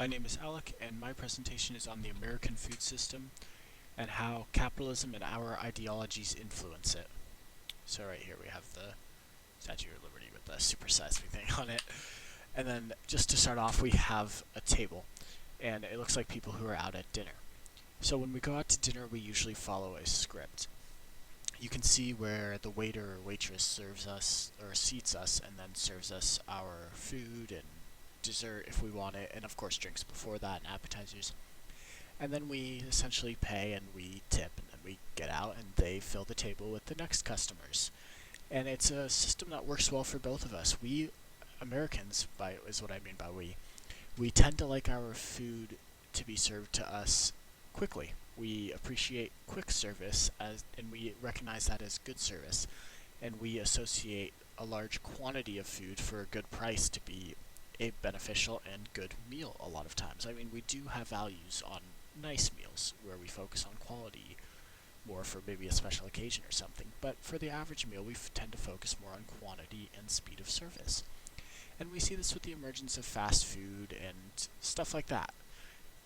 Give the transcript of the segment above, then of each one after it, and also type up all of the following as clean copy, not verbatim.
My name is Alec, and my presentation is on the American food system and how capitalism and our ideologies influence it. So right here we have the Statue of Liberty with the supersized me thing on it. And then just to start off, we have a table, and it looks like people who are out at dinner. So when we go out to dinner, we usually follow a script. You can see where the waiter or waitress serves us or seats us and then serves us our food and dessert if we want it, and of course drinks before that and appetizers. And then we essentially pay and we tip, and then we get out and they fill the table with the next customers. And it's a system that works well for both of us. We Americans, is what I mean by we tend to like our food to be served to us quickly. We appreciate quick service and we recognize that as good service, and we associate a large quantity of food for a good price to be a beneficial and good meal a lot of times. I mean, we do have values on nice meals where we focus on quality more for maybe a special occasion or something, but for the average meal we tend to focus more on quantity and speed of service. And we see this with the emergence of fast food and stuff like that.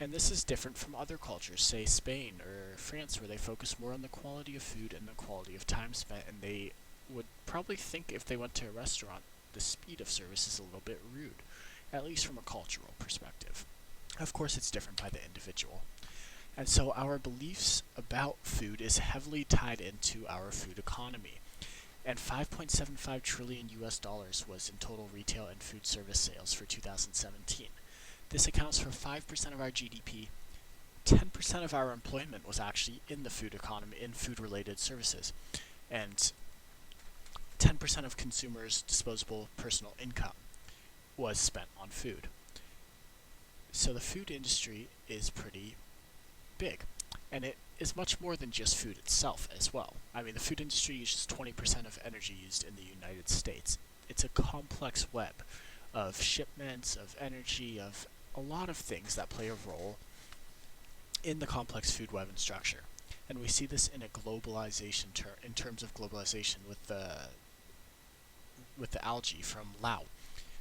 And this is different from other cultures, say Spain or France, where they focus more on the quality of food and the quality of time spent, and they would probably think if they went to a restaurant, the speed of service is a little bit rude, at least from a cultural perspective. Of course, it's different by the individual. And so our beliefs about food is heavily tied into our food economy. And 5.75 trillion US dollars was in total retail and food service sales for 2017. This accounts for 5% of our GDP. 10% of our employment was actually in the food economy, in food-related services. And 10% of consumers' disposable personal income was spent on food. So the food industry is pretty big. And it is much more than just food itself as well. I mean, the food industry uses 20% of energy used in the United States. It's a complex web of shipments, of energy, of a lot of things that play a role in the complex food web and structure. And we see this in a globalization in terms of globalization with the algae from Lao,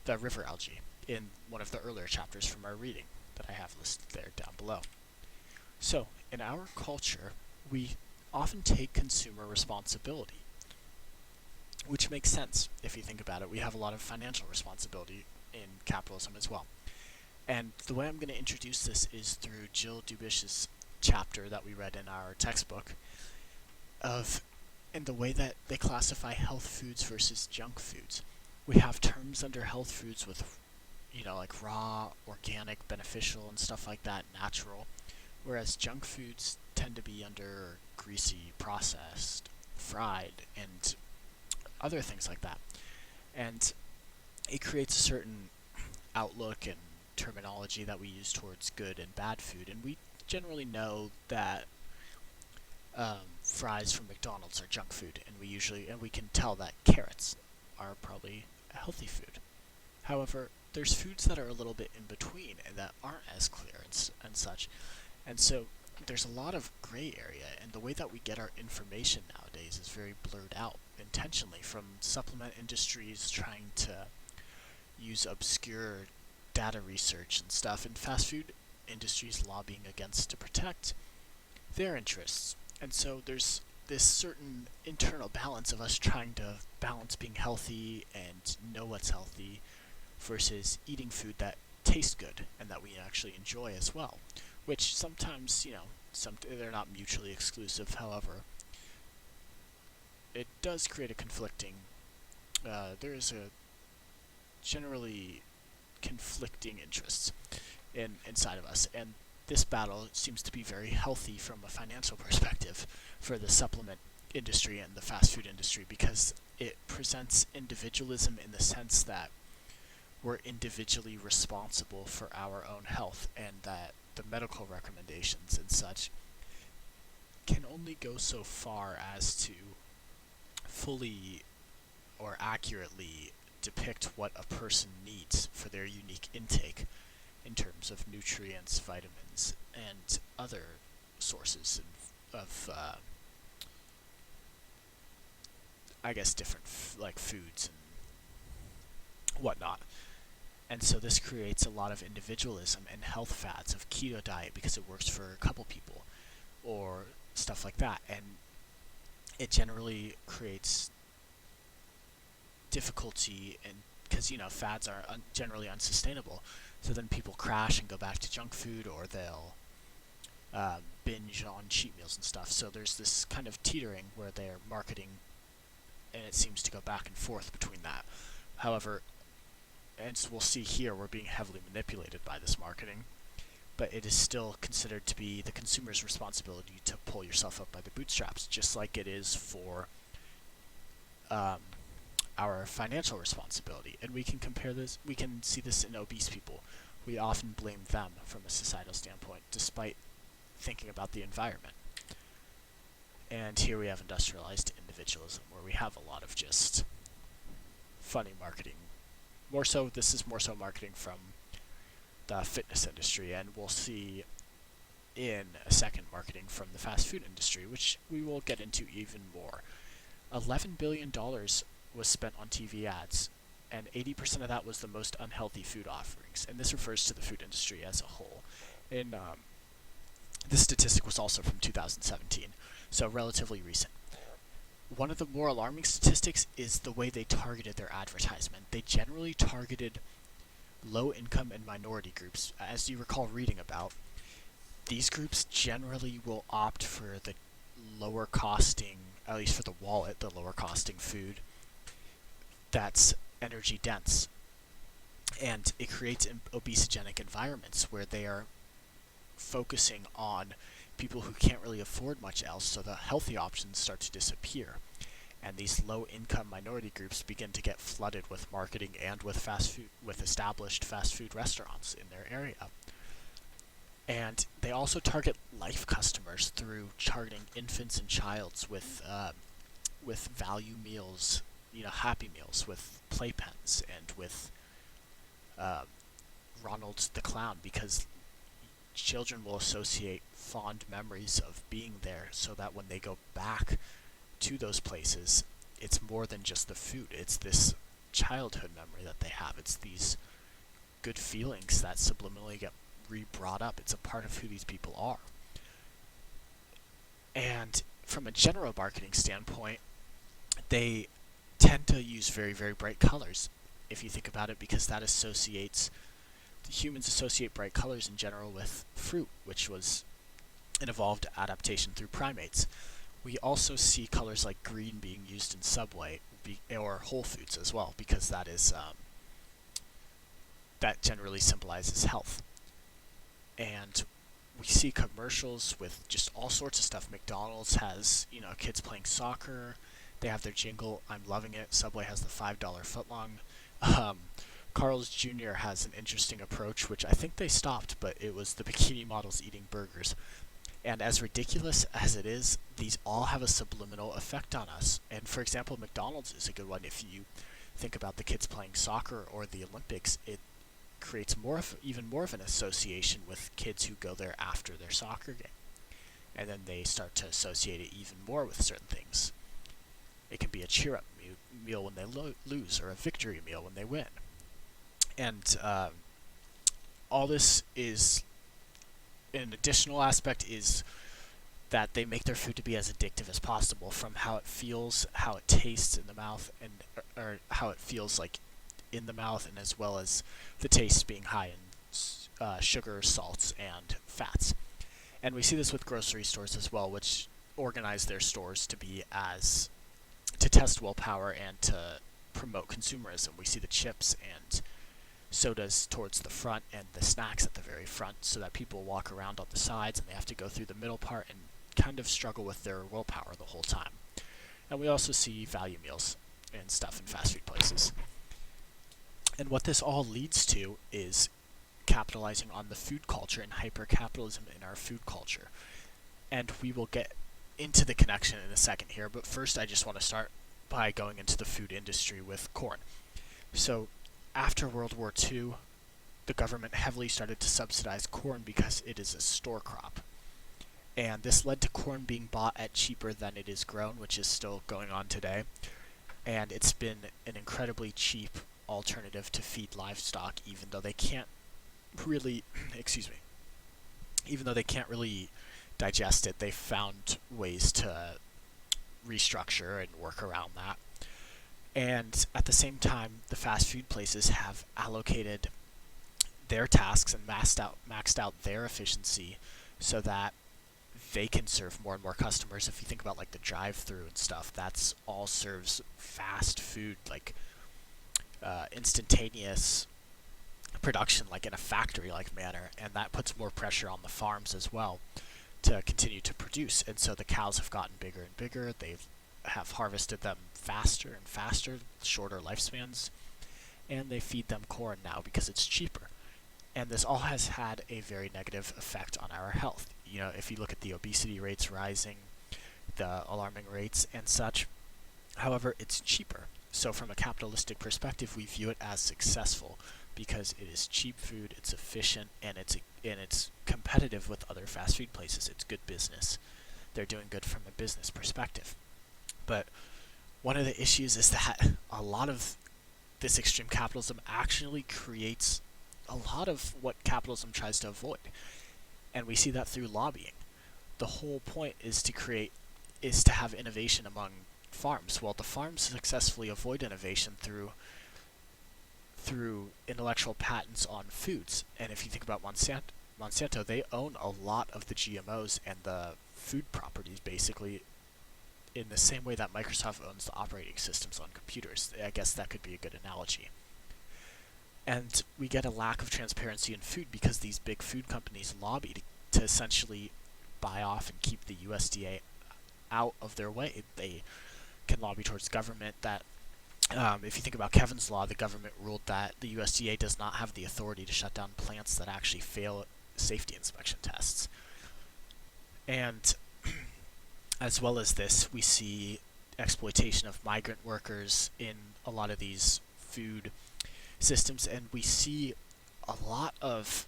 the river algae, in one of the earlier chapters from our reading that I have listed there down below. So, in our culture, we often take consumer responsibility, which makes sense if you think about it. We have a lot of financial responsibility in capitalism as well. And the way I'm going to introduce this is through Jill Dubish's chapter that we read in our textbook in the way that they classify health foods versus junk foods. We have terms under health foods with, like raw, organic, beneficial, and stuff like that, natural, whereas junk foods tend to be under greasy, processed, fried, and other things like that. And it creates a certain outlook and terminology that we use towards good and bad food, and we generally know that fries from McDonald's are junk food, and we can tell that carrots are probably a healthy food. However, there's foods that are a little bit in between and that aren't as clear and such, and so there's a lot of gray area, and the way that we get our information nowadays is very blurred out intentionally, from supplement industries trying to use obscure data research and stuff, and fast food industries lobbying against to protect their interests. And so there's this certain internal balance of us trying to balance being healthy and know what's healthy versus eating food that tastes good and that we actually enjoy as well, which sometimes, they're not mutually exclusive. However, it does create a conflicting, there is a generally conflicting interests inside of us, and this battle seems to be very healthy from a financial perspective for the supplement industry and the fast food industry, because it presents individualism in the sense that we're individually responsible for our own health, and that the medical recommendations and such can only go so far as to fully or accurately depict what a person needs for their unique intake in terms of nutrients, vitamins, and other sources of different foods and whatnot. And so this creates a lot of individualism and health fads of keto diet because it works for a couple people or stuff like that. And it generally creates difficulty, and because fads are generally unsustainable, so then people crash and go back to junk food, or they'll binge on cheat meals and stuff. So there's this kind of teetering where they're marketing, and it seems to go back and forth between that. However, as we'll see here, we're being heavily manipulated by this marketing, but it is still considered to be the consumer's responsibility to pull yourself up by the bootstraps, just like it is for our financial responsibility. And we can compare this, we can see this in obese people. We often blame them from a societal standpoint, despite thinking about the environment. And here we have industrialized individualism, where we have a lot of just funny marketing. This is more so marketing from the fitness industry, and we'll see in a second marketing from the fast food industry, which we will get into even more. $11 billion was spent on TV ads, and 80% of that was the most unhealthy food offerings, and this refers to the food industry as a whole. And this statistic was also from 2017, so relatively recent. One of the more alarming statistics is the way they targeted their advertisement. They generally targeted low-income and minority groups. As you recall reading about, these groups generally will opt for the lower costing, at least for the wallet, the lower costing food that's energy dense. And it creates obesogenic environments where they are focusing on people who can't really afford much else, so the healthy options start to disappear. And these low-income minority groups begin to get flooded with marketing and with established fast food restaurants in their area. And they also target life customers through targeting infants and childs with value meals, Happy Meals, with playpens, and with Ronald the Clown, because children will associate fond memories of being there, so that when they go back to those places, it's more than just the food. It's this childhood memory that they have. It's these good feelings that subliminally get re-brought up. It's a part of who these people are. And from a general marketing standpoint, they tend to use very, very bright colors, if you think about it, because that humans associate bright colors in general with fruit, which was an evolved adaptation through primates. We also see colors like green being used in Subway or Whole Foods as well, because that generally symbolizes health. And we see commercials with just all sorts of stuff. McDonald's has, kids playing soccer. They have their jingle, "I'm loving it." Subway has the $5 footlong. Carl's Jr. has an interesting approach, which I think they stopped, but it was the bikini models eating burgers. And as ridiculous as it is, these all have a subliminal effect on us. And for example, McDonald's is a good one. If you think about the kids playing soccer or the Olympics, it creates even more of an association with kids who go there after their soccer game. And then they start to associate it even more with certain things. It can be a cheer-up meal when they lose, or a victory meal when they win. And all this is, an additional aspect is that they make their food to be as addictive as possible, from how it feels, how it tastes in the mouth, and or how it feels like in the mouth, and as well as the taste being high in sugar, salts, and fats. And we see this with grocery stores as well, which organize their stores to test willpower and to promote consumerism. We see the chips and sodas towards the front and the snacks at the very front, so that people walk around on the sides and they have to go through the middle part and kind of struggle with their willpower the whole time. And we also see value meals and stuff in fast food places. And what this all leads to is capitalizing on the food culture and hyper-capitalism in our food culture. And we will get into the connection in a second here, but first I just want to start by going into the food industry with corn. So after World War II, the government heavily started to subsidize corn because it is a store crop. And this led to corn being bought at cheaper than it is grown, which is still going on today. And it's been an incredibly cheap alternative to feed livestock, even though they can't really, excuse me, even though they can't really digest it, they found ways to restructure and work around that. And at the same time, the fast food places have allocated their tasks and maxed out their efficiency so that they can serve more and more customers. If you think about like the drive-through and stuff, that's all serves fast food, like instantaneous production, like in a factory-like manner, and that puts more pressure on the farms as well to continue to produce. And so the cows have gotten bigger and bigger. They have harvested them faster and faster, shorter lifespans, and they feed them corn now because it's cheaper. And this all has had a very negative effect on our health. You know, if you look at the obesity rates rising, the alarming rates and such, however, it's cheaper. So from a capitalistic perspective, we view it as successful because it is cheap food, it's efficient, and it's competitive with other fast food places. It's good business. They're doing good from a business perspective. But one of the issues is that a lot of this extreme capitalism actually creates a lot of what capitalism tries to avoid. And we see that through lobbying. The whole point is to have innovation among farms. Well, the farms successfully avoid innovation through intellectual patents on foods. And if you think about Monsanto, they own a lot of the GMOs and the food properties, basically, in the same way that Microsoft owns the operating systems on computers. I guess that could be a good analogy. And we get a lack of transparency in food because these big food companies lobby to essentially buy off and keep the USDA out of their way. They can lobby towards government that, if you think about Kevin's Law, the government ruled that the USDA does not have the authority to shut down plants that actually fail safety inspection tests. And as well as this, we see exploitation of migrant workers in a lot of these food systems, and we see a lot of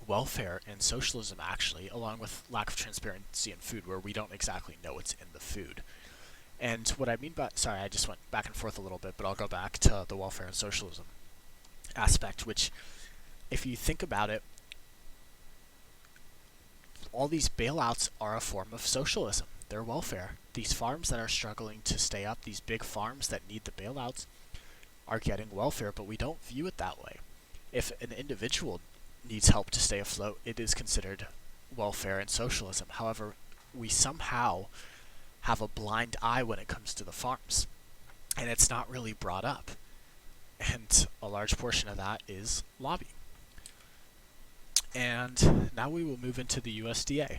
welfare and socialism, actually, along with lack of transparency in food, where we don't exactly know what's in the food. And what I mean by, sorry, I just went back and forth a little bit, but I'll go back to the welfare and socialism aspect, which, if you think about it, all these bailouts are a form of socialism. They're welfare. These farms that are struggling to stay up, these big farms that need the bailouts, are getting welfare, but we don't view it that way. If an individual needs help to stay afloat, it is considered welfare and socialism. However, we somehow have a blind eye when it comes to the farms, and it's not really brought up. And a large portion of that is lobbying. And now we will move into the USDA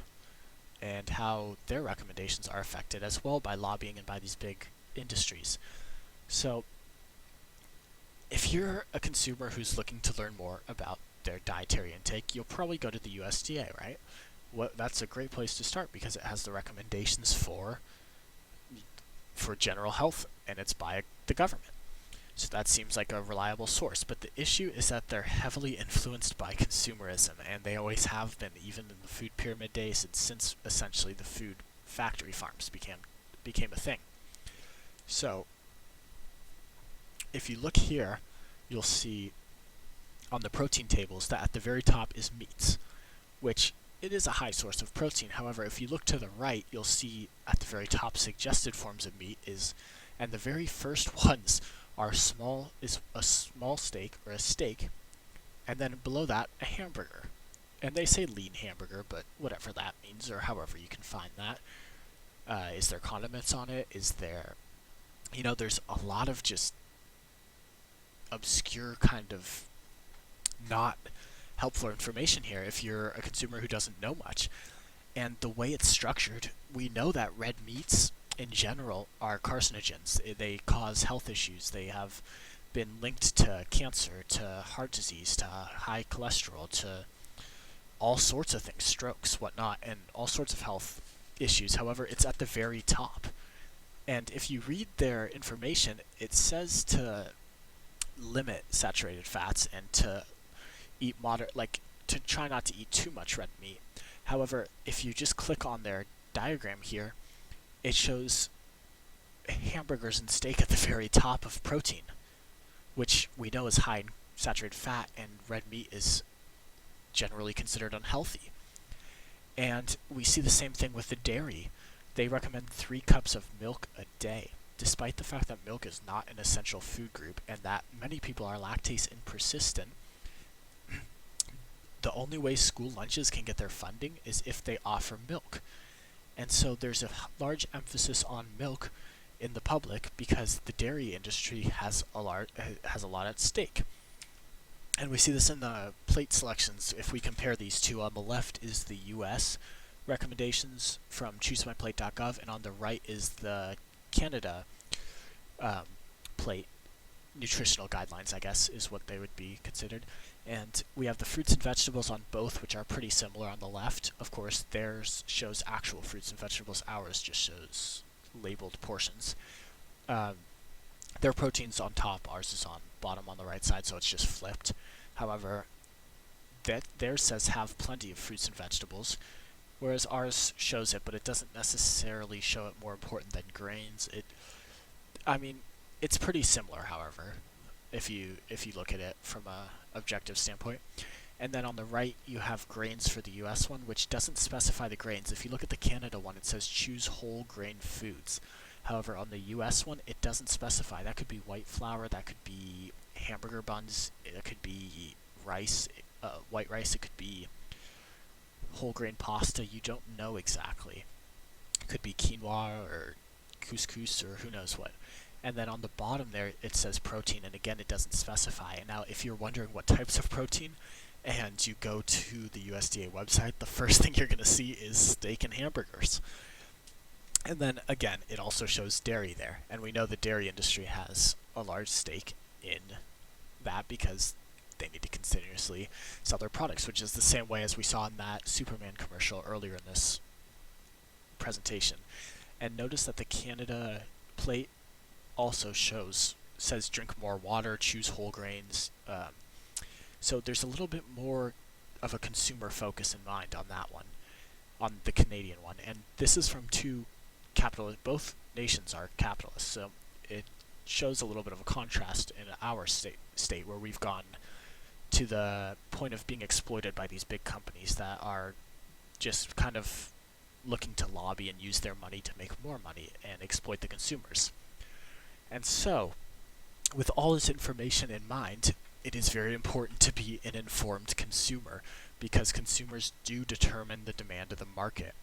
and how their recommendations are affected as well by lobbying and by these big industries. So if you're a consumer who's looking to learn more about their dietary intake, you'll probably go to the USDA, right? That's a great place to start because it has the recommendations for general health, and it's by the government. So that seems like a reliable source. But the issue is that they're heavily influenced by consumerism, and they always have been, even in the food pyramid days, and since essentially the food factory farms became a thing. So if you look here, you'll see on the protein tables that at the very top is meats, which it is a high source of protein. However, if you look to the right, you'll see at the very top suggested forms of meat and the very first ones are a small steak or a steak, and then below that a hamburger. And they say lean hamburger, but whatever that means, or however you can find that. Is there condiments on it? Is there, there's a lot of just obscure kind of not helpful information here if you're a consumer who doesn't know much. And the way it's structured, we know that red meats in general are carcinogens. They cause health issues. They have been linked to cancer, to heart disease, to high cholesterol, to all sorts of things, strokes, whatnot, and all sorts of health issues. However, it's at the very top. And if you read their information, it says to limit saturated fats and to eat to try not to eat too much red meat. However, if you just click on their diagram here, it shows hamburgers and steak at the very top of protein, which we know is high in saturated fat, and red meat is generally considered unhealthy. And we see the same thing with the dairy. They recommend 3 cups of milk a day, despite the fact that milk is not an essential food group and that many people are lactase inpersistent. The only way school lunches can get their funding is if they offer milk. And so there's a large emphasis on milk in the public because the dairy industry has a lot at stake. And we see this in the plate selections. If we compare these two, on the left is the US recommendations from choosemyplate.gov, and on the right is the Canada plate nutritional guidelines, I guess, is what they would be considered. And we have the fruits and vegetables on both, which are pretty similar on the left. Of course, theirs shows actual fruits and vegetables. Ours just shows labeled portions. Their protein's on top, ours is on bottom on the right side, so it's just flipped. However, theirs says have plenty of fruits and vegetables, whereas ours shows it, but it doesn't necessarily show it more important than grains. It's pretty similar, however, if you look at it from a objective standpoint. And then on the right, you have grains for the US one, which doesn't specify the grains. If you look at the Canada one, it says choose whole grain foods. However, on the US one, it doesn't specify. That could be white flour, that could be hamburger buns, it could be rice, white rice, it could be whole grain pasta. You don't know exactly. It could be quinoa or couscous or who knows what. And then on the bottom there, it says protein, and again, it doesn't specify. And now, if you're wondering what types of protein, and you go to the USDA website, the first thing you're going to see is steak and hamburgers. And then, again, it also shows dairy there. And we know the dairy industry has a large stake in that because they need to continuously sell their products, which is the same way as we saw in that Superman commercial earlier in this presentation. And notice that the Canada plate also says drink more water, choose whole grains. So there's a little bit more of a consumer focus in mind on that one, on the Canadian one. And this is from two capitalists. Both nations are capitalists, so it shows a little bit of a contrast in our state where we've gone to the point of being exploited by these big companies that are just kind of looking to lobby and use their money to make more money and exploit the consumers. And so, with all this information in mind, it is very important to be an informed consumer because consumers do determine the demand of the market.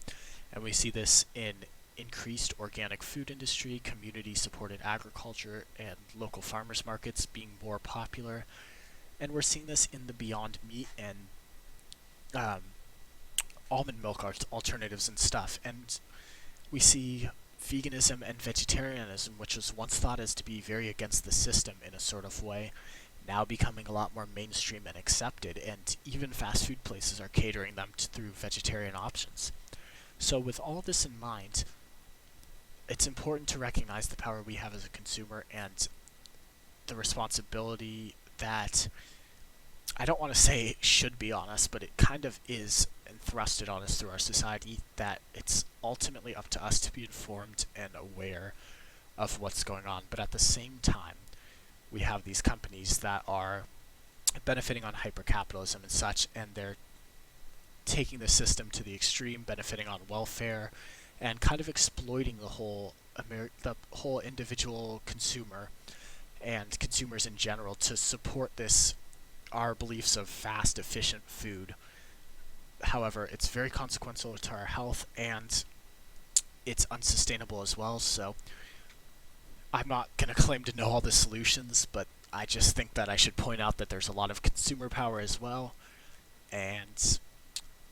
And we see this in increased organic food industry, community-supported agriculture, and local farmers markets being more popular. And we're seeing this in the Beyond Meat and almond milk alternatives and stuff. And we see veganism and vegetarianism, which was once thought as to be very against the system in a sort of way, now becoming a lot more mainstream and accepted, and even fast food places are catering them through vegetarian options. So with all this in mind, it's important to recognize the power we have as a consumer and the responsibility that, I don't want to say should be on us, but it kind of is and thrusted on us through our society, that it's ultimately up to us to be informed and aware of what's going on. But at the same time, we have these companies that are benefiting on hypercapitalism and such, and they're taking the system to the extreme, benefiting on welfare, and kind of exploiting the whole individual consumer and consumers in general to support our beliefs of fast, efficient food. However, it's very consequential to our health, and it's unsustainable as well. So I'm not going to claim to know all the solutions, but I just think that I should point out that there's a lot of consumer power as well. And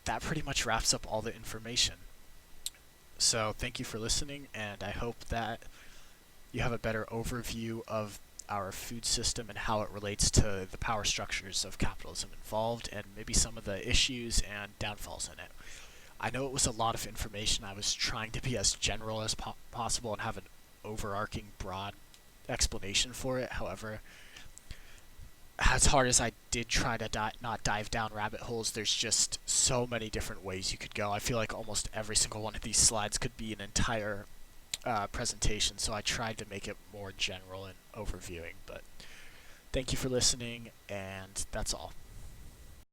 that pretty much wraps up all the information. So thank you for listening, and I hope that you have a better overview of our food system and how it relates to the power structures of capitalism involved, and maybe some of the issues and downfalls in it. I know it was a lot of information. I was trying to be as general as possible and have an overarching, broad explanation for it. However, as hard as I did try to not dive down rabbit holes, there's just so many different ways you could go. I feel like almost every single one of these slides could be an entire presentation, so I tried to make it more general and overviewing. But thank you for listening, and that's all.